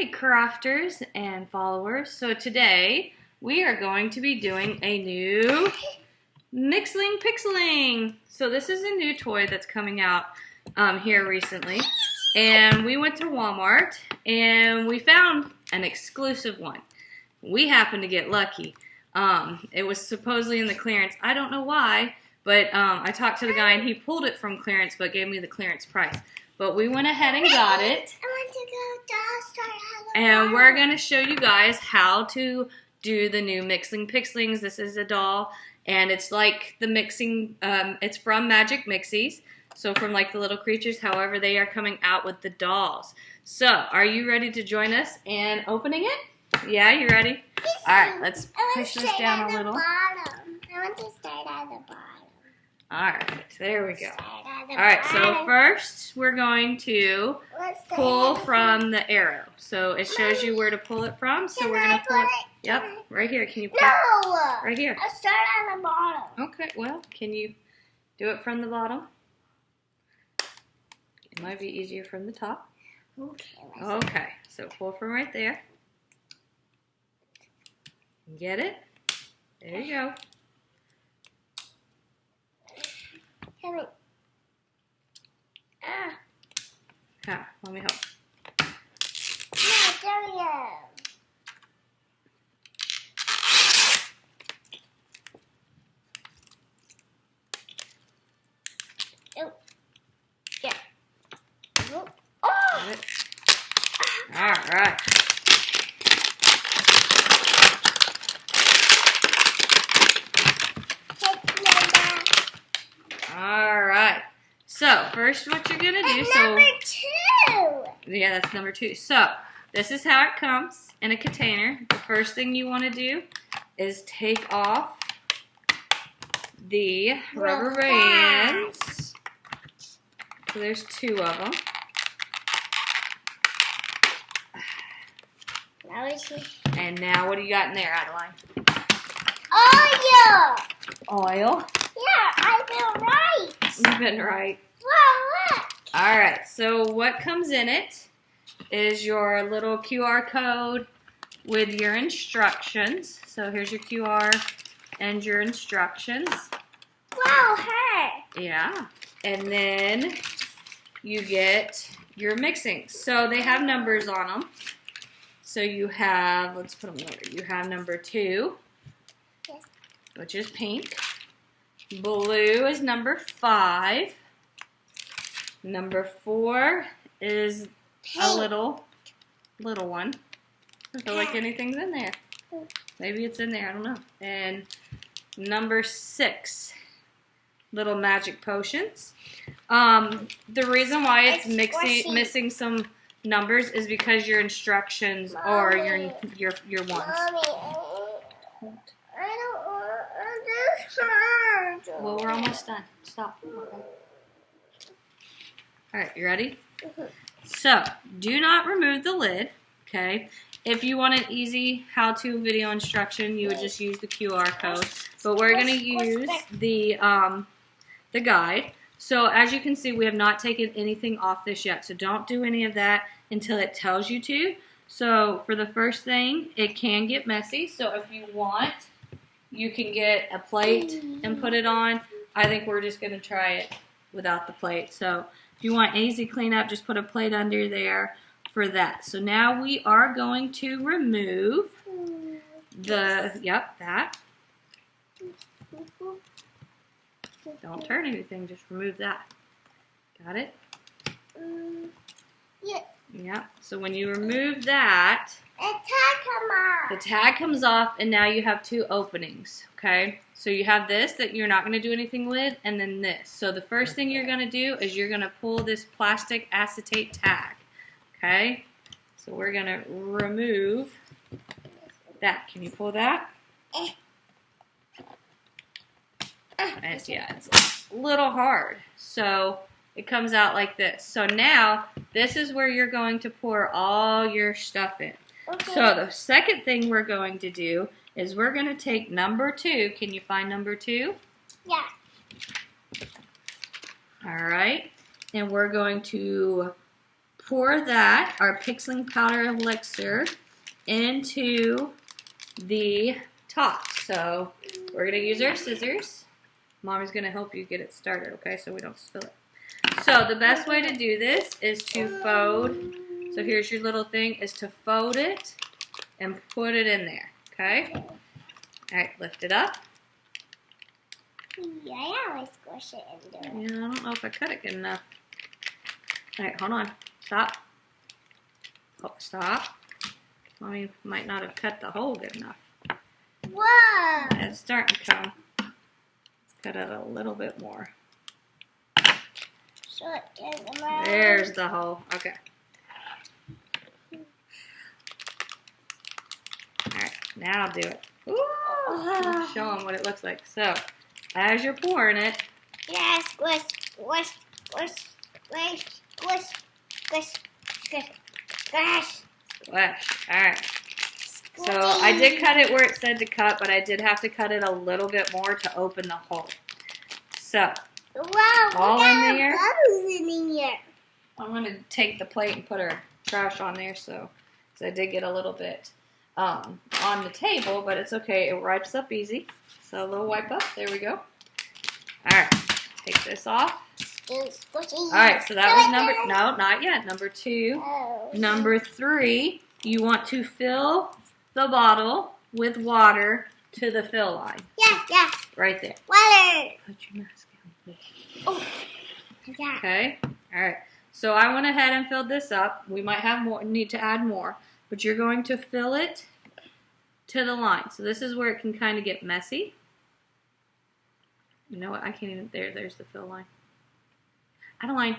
Hey crafters and followers, so today we are going to be doing a new Mixling Pixling. So this is a new toy that's coming out here recently, and we went to Walmart and we found an exclusive one. We happened to get lucky. It was supposedly in the clearance. I don't know why, but I talked to the guy and he pulled it from clearance but gave me the clearance price. But we went ahead and got it. I want to go downstairs. And we're going to show you guys how to do the new Mixling Pixlings. This is a doll, and it's like the mixing, it's from Magic Mixies. So from like the little creatures, however, they are coming out with the dolls. So, are you ready to join us in opening it? Yeah, you ready? All right, let's push this down a little. I want to start at the bottom. All right, there we go. All right, so first we're going to pull from the arrow. So it shows you where to pull it from. So we're going to pull it. Yep, right here. Can you pull it? No! Right here. I'll start at the bottom. Okay, well, can you do it from the bottom? It might be easier from the top. Okay, so pull from right there. Get it? There you go. Let me help. No, there we go. Oh. Yeah. Oh. Got it. All right. All right. So first, what you're gonna do? Number 2. Yeah, that's number 2. So this is how it comes in a container. The first thing you want to do is take off the rubber bands. So there's 2 of them. And now, what do you got in there, Adeline? Oil. Oil. Yeah, I've been right. You've been right. Wow, look. All right. So what comes in it is your little QR code with your instructions. So here's your QR and your instructions. Wow, hey. Yeah. And then you get your mixing. So they have numbers on them. So you have, let's put them in order. You have number 2, which is pink. Blue is number 5. Number 4 is a little one. I don't feel like anything's in there. Maybe it's in there, I don't know. And number 6, little magic potions. The reason why it's missing some numbers is because your instructions are your ones. Mommy, I don't want this hurt. Well, we're almost done. Stop. Okay. All right, you ready? So, do not remove the lid, okay? If you want an easy how-to video instruction, you would just use the QR code. But we're going to use the guide. So, as you can see, we have not taken anything off this yet. So, don't do any of that until it tells you to. So, for the first thing, it can get messy. So, if you want, you can get a plate and put it on. I think we're just going to try it without the plate. So, if you want easy cleanup, just put a plate under there for that. So, now we are going to remove that. Don't turn anything, just remove that. Got it? Yeah. Yeah. So when you remove that, The the tag comes off, and now you have 2 openings, okay? So you have this that you're not going to do anything with, and then this. So the first thing you're going to do is you're going to pull this plastic acetate tag, okay? So we're going to remove that. Can you pull that? It's a little hard. So it comes out like this. So now, this is where you're going to pour all your stuff in. Okay. So the second thing we're going to do is we're going to take number 2. Can you find number 2? Yeah. All right. And we're going to pour that, our pixeling powder elixir, into the top. So we're going to use our scissors. Mommy's going to help you get it started, okay, so we don't spill it. So the best way to do this is to fold. So here's your little thing, is to fold it and put it in there, okay? All right, lift it up. Yeah, I always squish it into it. Yeah, I don't know if I cut it good enough. All right, hold on. Stop. Oh, stop. Mommy might not have cut the hole good enough. Whoa! It's starting to come. Let's cut it a little bit more. So it goes around. There's the hole. Okay. Alright, now do it. Ooh, show them what it looks like. So, as you're pouring it, Yeah, squish, squish, squish, squish, squish, squish, squish, squish. splash. Alright. So, I did cut it where it said to cut, but I did have to cut it a little bit more to open the hole. So, Wow, all look in at there. bubbles in here. I'm going to take the plate and put our trash on there, so I did get a little bit on the table, but it's okay. It wipes up easy. So a little wipe up. There we go. All right. Take this off. All right. So that was number, no, not yet. Number 2. Oh. Number 3, you want to fill the bottle with water to the fill line. Yeah, yeah. Right there. Water. Put your mask on, please. Oh. Yeah. Okay. All right. So I went ahead and filled this up. We might have more, need to add more, but you're going to fill it to the line. So this is where it can kind of get messy. You know what? I can't even, there's the fill line. Adeline,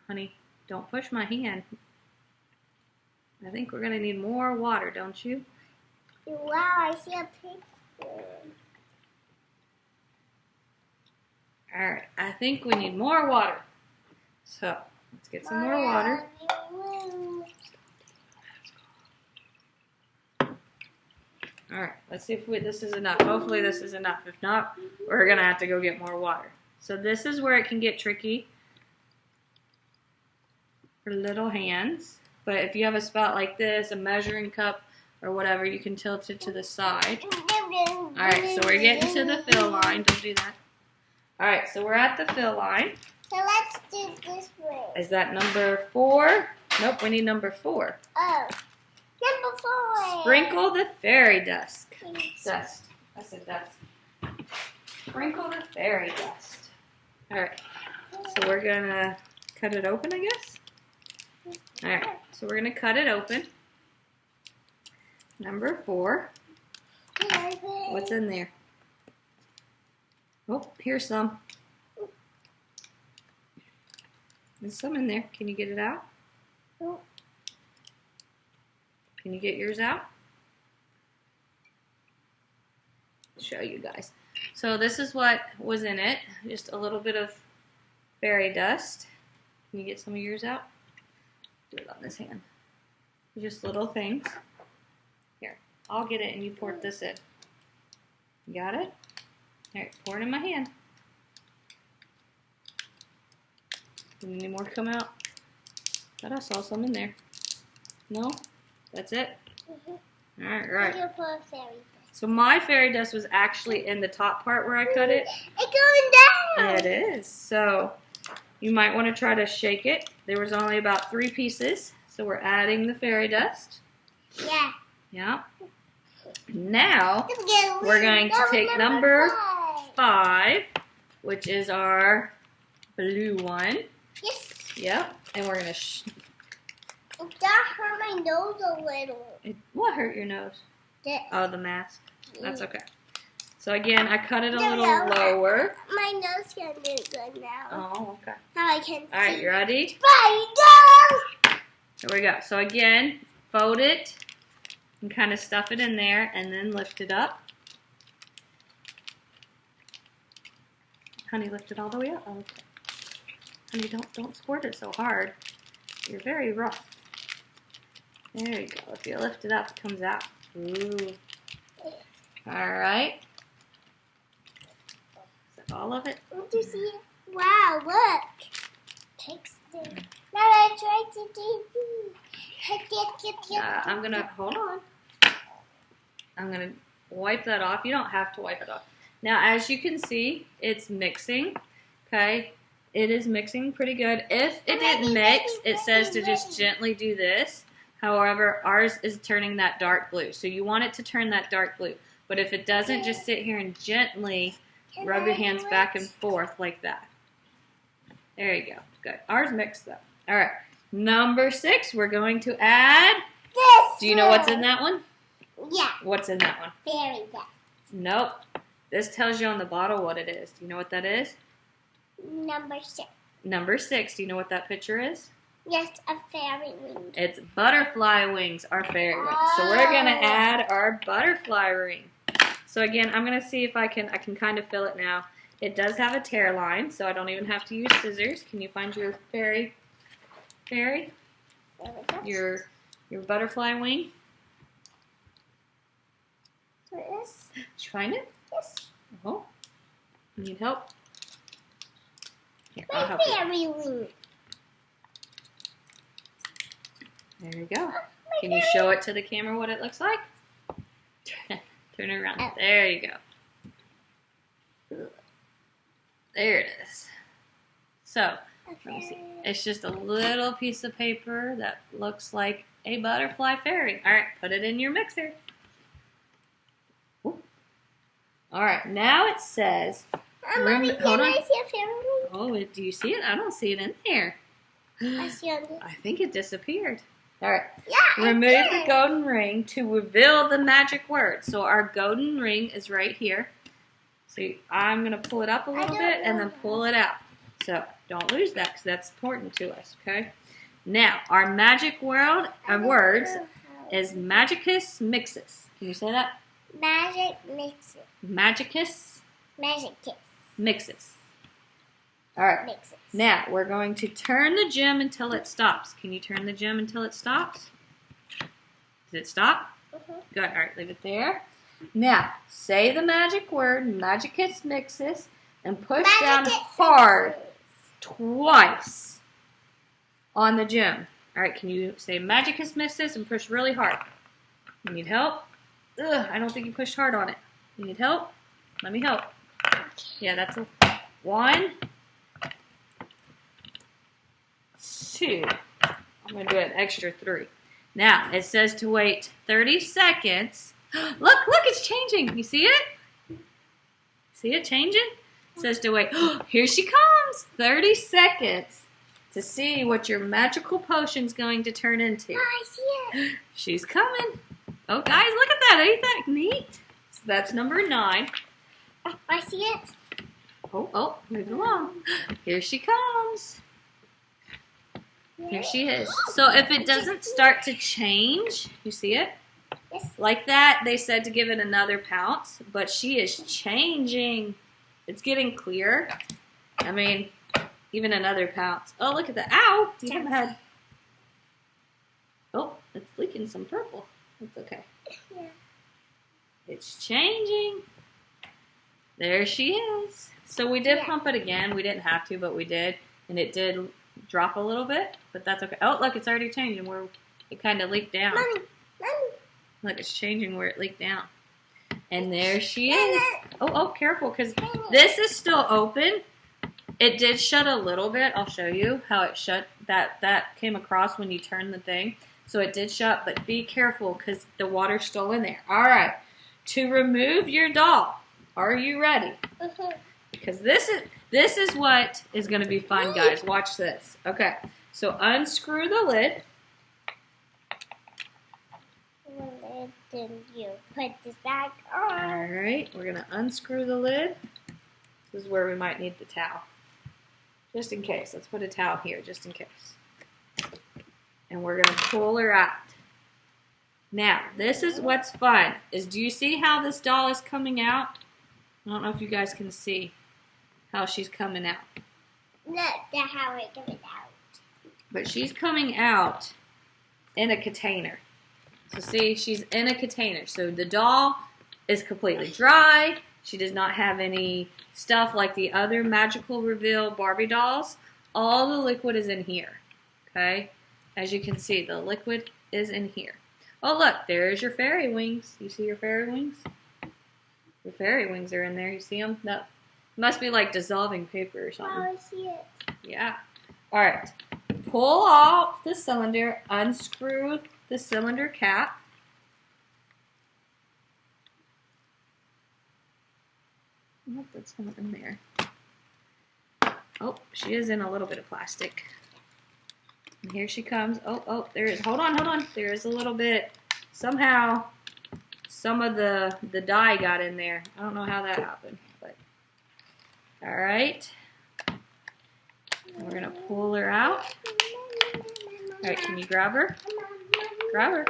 honey, don't push my hand. I think we're going to need more water, don't you? Wow, I see a pig. All right. I think we need more water. So let's get some more water. All right, let's see if this is enough. Hopefully this is enough. If not, we're going to have to go get more water. So this is where it can get tricky for little hands. But if you have a spout like this, a measuring cup or whatever, you can tilt it to the side. All right, so we're getting to the fill line. Don't do that. All right, so we're at the fill line. So let's do this way. Is that number 4? Nope, we need number 4. Oh. Number 4. Sprinkle the fairy dust. Dust. I said dust. Sprinkle the fairy dust. All right. So we're going to cut it open, I guess. All right. So we're going to cut it open. Number 4. What's in there? Oh, here's some. There's some in there. Can you get it out? Can you get yours out? I'll show you guys. So this is what was in it. Just a little bit of fairy dust. Can you get some of yours out? Do it on this hand. Just little things. Here, I'll get it and you pour this in. You got it? All right, pour it in my hand. Any more come out? Thought I saw some in there. No? That's it? Mm-hmm. Alright. So my fairy dust was actually in the top part where I cut it. It's going down! It is. So you might want to try to shake it. There was only about 3 pieces. So we're adding the fairy dust. Yeah. Yeah. Now we're going to take number 5, which is our blue one. Yes. Yep. And we're going to... That hurt my nose a little. What hurt your nose? This. Oh, the mask. That's okay. So again, I cut it a little lower. My nose can do good now. Oh, okay. Now I can see. All right, you ready? Spider! Here we go. So again, fold it and kind of stuff it in there and then lift it up. Honey, lift it all the way up. Oh, okay. Honey, don't squirt it so hard. You're very rough. There you go. If you lift it up, it comes out. Ooh. All right. Is that all of it? Want to see it? Wow, look. Takes Now let's try to do. I'm going to, hold on. I'm going to wipe that off. You don't have to wipe it off. Now, as you can see, it's mixing, okay? It is mixing pretty good. If it didn't mix, it says to just gently do this. However, ours is turning that dark blue. So you want it to turn that dark blue. But if it doesn't, just sit here and gently rub your hands back and forth like that. There you go. Good. Ours mixed though. All right. Number 6, we're going to add. This. Do you know what's in that one? Yeah. What's in that one? Fairy dust. Nope. This tells you on the bottle what it is. Do you know what that is? Number 6. Number 6. Do you know what that picture is? Yes, a fairy wing. It's butterfly wings, our fairy wings. So we're going to add our butterfly ring. So again, I'm going to see if I can kind of fill it now. It does have a tear line, so I don't even have to use scissors. Can you find your fairy? Your butterfly wing? Yes. Did you find it? Yes. Oh. You need help? Here, My I'll help you. fairy wing. There you go. Can you show it to the camera what it looks like? Turn it around. There you go. There it is. So, let me see. It's just a little piece of paper that looks like a butterfly fairy. All right, put it in your mixer. Ooh. All right, now it says. Mommy, hold on. I see a fairy wing? Oh, do you see it? I don't see it in there. I see it. I think it disappeared. All right. Yeah, Remove the golden ring to reveal the magic word. So our golden ring is right here. So I'm going to pull it up a little bit and then pull it out. So don't lose that because that's important to us, okay? Now, our magic words is Magicus Mixes. Can you say that? Magic Mixes. Magicus Magicus Mixes. All right. Mixes. Now, we're going to turn the gem until it stops. Can you turn the gem until it stops? Did it stop? Good. All right, leave it there. Now, say the magic word, Magicus Mixes, and push down hard twice on the gem. All right, can you say Magicus Mixes and push really hard? You need help? Ugh, I don't think you pushed hard on it. You need help? Let me help. Yeah, that's a 1, 2. I'm going to do an extra 3. Now, it says to wait 30 seconds. Look, it's changing. You see it? See it changing? It says to wait. Here she comes. 30 seconds to see what your magical potion's going to turn into. Oh, I see it. She's coming. Oh, guys, look at that. Ain't that neat? So that's number 9. Oh, I see it. Oh, move along. Here she comes. Here she is. So if it doesn't start to change, you see it? Yes. Like that, they said to give it another pounce, but she is changing. It's getting clear. I mean, even another pounce. Oh, look at that. Ow! You have had. Oh, it's leaking some purple. That's okay. Yeah. It's changing. There she is. So we did pump it again. We didn't have to, but we did. And it did drop a little bit, but that's okay. Oh, look, it's already changing where it kind of leaked down. Mommy. Look, it's changing where it leaked down. And there she is. Oh, careful, because this is still open. It did shut a little bit. I'll show you how it shut. That came across when you turned the thing. So it did shut, but be careful because the water's still in there. All right. To remove your doll, are you ready? Because this is what is going to be fun, guys. Watch this. Okay. So unscrew the lid. Then you put this back on. All right. We're going to unscrew the lid. This is where we might need the towel. Just in case. Let's put a towel here just in case. And we're going to pull her out. Now, this is what's fun. Do you see how this doll is coming out? I don't know if you guys can see how she's coming out. Look, that's how it's coming out. But she's coming out in a container. So see, she's in a container. So the doll is completely dry. She does not have any stuff like the other magical reveal Barbie dolls. all the liquid is in here, okay? As you can see, the liquid is in here. Oh, look, there's your fairy wings. You see your fairy wings? The fairy wings are in there. You see them? That must be like dissolving paper or something. Oh, I see it. Yeah. All right. Pull off the cylinder. Unscrew the cylinder cap. Oh, that's not in there. Oh, she is in a little bit of plastic. And here she comes. Oh, there is. Hold on. There is a little bit. Somehow, some of the dye got in there. I don't know how that happened, but all right. And we're gonna pull her out. All right, can you grab her? Grab her.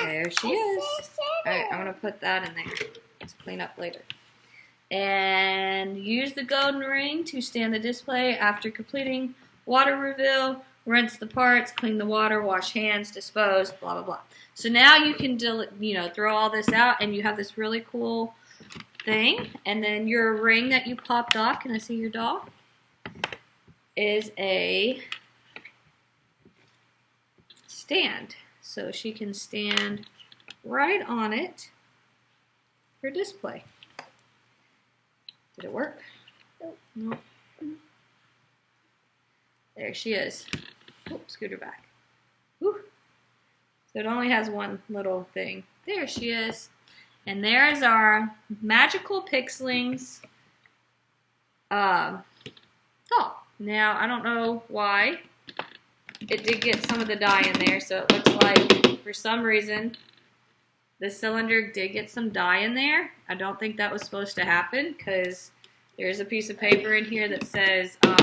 There she is. All right, I'm gonna put that in there to clean up later. And use the golden ring to stand the display. After completing water reveal, rinse the parts, clean the water, wash hands, dispose, blah, blah, blah. So now you can throw all this out, and you have this really cool thing. And then your ring that you popped off, can I see your doll? Is a stand. So she can stand right on it for display. Did it work? No. There she is. Oops, scoot her back. Whew. So it only has one little thing. There she is. And there is our Magical Pixlings doll. Now, I don't know why. It did get some of the dye in there, so it looks like, for some reason, the cylinder did get some dye in there. I don't think that was supposed to happen, because there's a piece of paper in here that says, I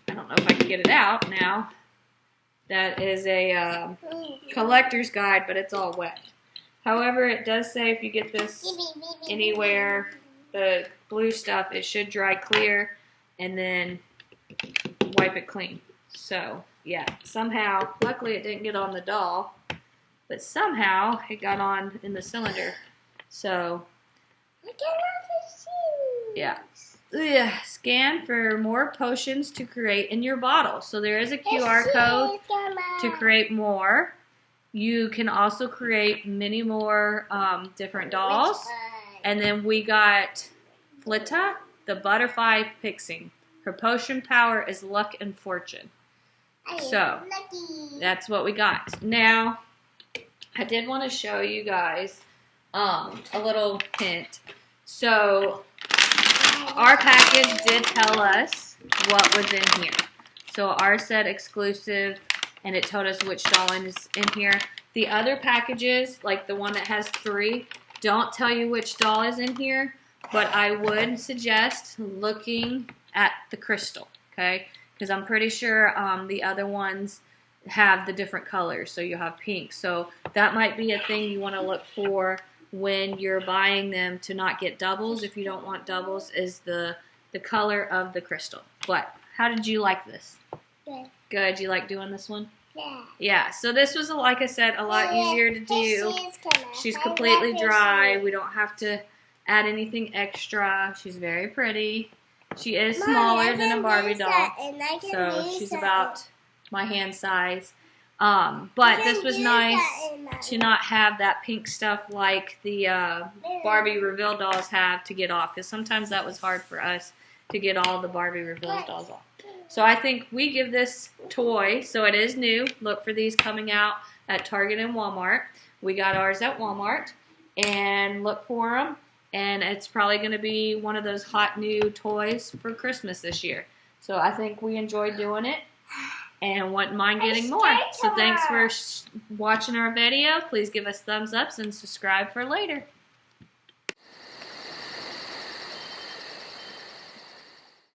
don't know if I can get it out now. That is a collector's guide, but it's all wet. However, it does say if you get this anywhere, the blue stuff, it should dry clear and then wipe it clean. So, yeah, somehow, luckily it didn't get on the doll, but somehow it got on in the cylinder. So, yeah. Scan for more potions to create in your bottle. So there is a QR code to create more. You can also create many more different dolls. And then we got Flitta, the butterfly pixie. Her potion power is luck and fortune. So that's what we got. Now, I did want to show you guys a little hint. So our package did tell us what was in here. So ours said exclusive, and it told us which doll is in here. The other packages, like the one that has 3, don't tell you which doll is in here, but I would suggest looking at the crystal, okay? Because I'm pretty sure the other ones have the different colors, so you have pink. So that might be a thing you want to look for when you're buying them to not get doubles. If you don't want doubles, is the color of the crystal. But how did you like this? Good. Good. You like doing this one? Yeah. Yeah. So this was, like I said, a lot easier to do. She's completely dry. We don't have to add anything extra. She's very pretty. She is smaller than a Barbie doll, so she's about my hand size. But this was nice to not have that pink stuff like the Barbie Reveal dolls have to get off, because sometimes that was hard for us to get all the Barbie Reveal dolls off. So I think we give this toy, so it is new. Look for these coming out at Target and Walmart. We got ours at Walmart, and look for them. And it's probably going to be one of those hot new toys for Christmas this year. So I think we enjoyed doing it and wouldn't mind getting more. So thanks for watching our video. Please give us thumbs ups and subscribe for later.